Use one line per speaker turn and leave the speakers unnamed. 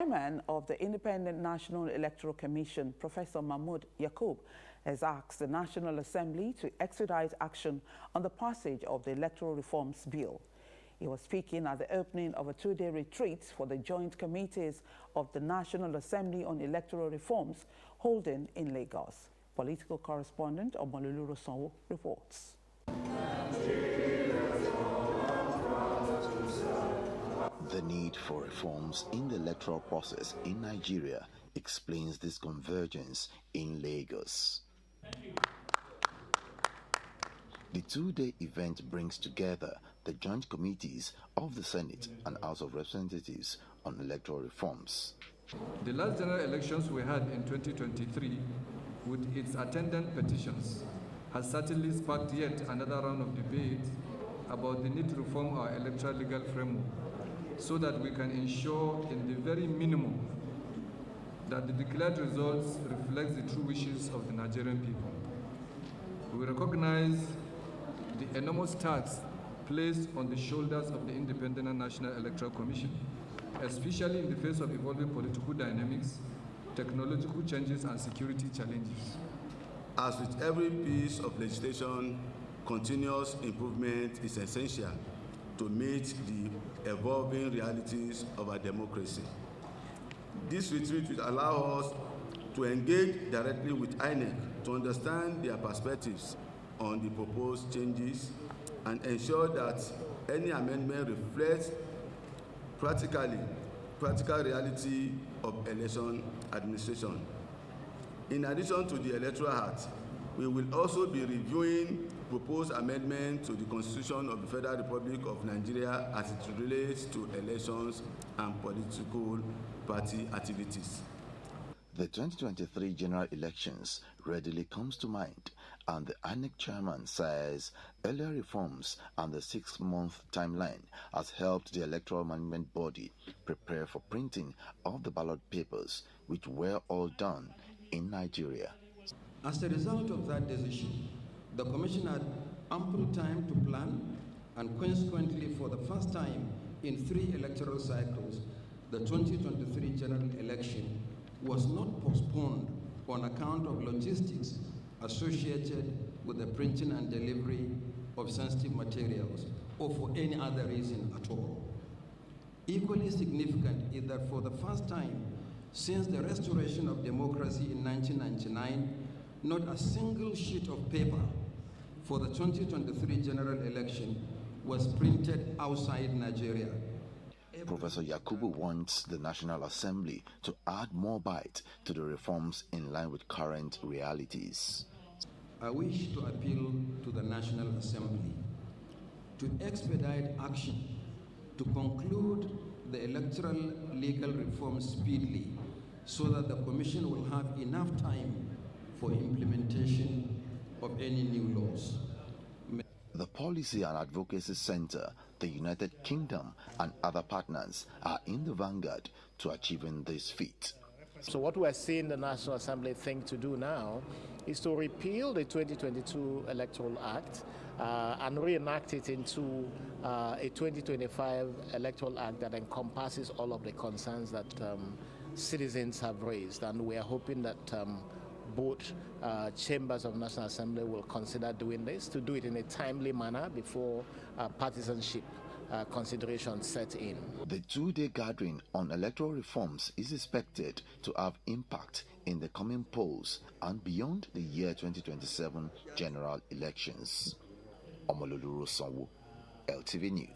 Chairman of the Independent National Electoral Commission, Professor Mahmoud Yakub, has asked the National Assembly to expedite action on the passage of the Electoral Reforms Bill. He was speaking at the opening of a two-day retreat for the joint committees of the National Assembly on Electoral Reforms holding in Lagos. Political correspondent Omololu Rosanwo reports.
The need for reforms in the electoral process in Nigeria explains this convergence in Lagos. The two-day event brings together the joint committees of the Senate and House of Representatives on electoral reforms.
The last general elections we had in 2023, with its attendant petitions, has certainly sparked yet another round of debate about the need to reform our electoral legal framework, so that we can ensure in the very minimum that the declared results reflect the true wishes of the Nigerian people. We recognize the enormous task placed on the shoulders of the Independent and National Electoral Commission, especially in the face of evolving political dynamics, technological changes, and security challenges.
As with every piece of legislation, continuous improvement is essential to meet the evolving realities of our democracy. This retreat will allow us to engage directly with INEC to understand their perspectives on the proposed changes and ensure that any amendment reflects practical reality of election administration. In addition to the Electoral Act, we will also be reviewing proposed amendment to the Constitution of the Federal Republic of Nigeria as it relates to elections and political party activities.
The 2023 general elections readily comes to mind, and the INEC chairman says earlier reforms and the 6-month timeline has helped the electoral management body prepare for printing of the ballot papers, which were all done in Nigeria.
As a result of that decision, the Commission had ample time to plan, and consequently, for the first time in 3 electoral cycles, the 2023 general election was not postponed on account of logistics associated with the printing and delivery of sensitive materials or for any other reason at all. Equally significant is that for the first time since the restoration of democracy in 1999, not a single sheet of paper for the 2023 general election was printed outside Nigeria.
Professor Yakubu wants the National Assembly to add more bite to the reforms in line with current realities.
I wish to appeal to the National Assembly to expedite action to conclude the electoral legal reform speedily, so that the Commission will have enough time for implementation of any new laws.
The Policy and Advocacy Center, the United Kingdom, and other partners are in the vanguard to achieving this feat.
So what we're seeing the National Assembly think to do now is to repeal the 2022 Electoral Act and reenact it into a 2025 Electoral Act that encompasses all of the concerns that citizens have raised. And we are hoping that both chambers of National Assembly will consider doing this, to do it in a timely manner before partisanship considerations set in.
The two-day gathering on electoral reforms is expected to have impact in the coming polls and beyond the year 2027 general elections. Omololu Rosanwo, LTV News.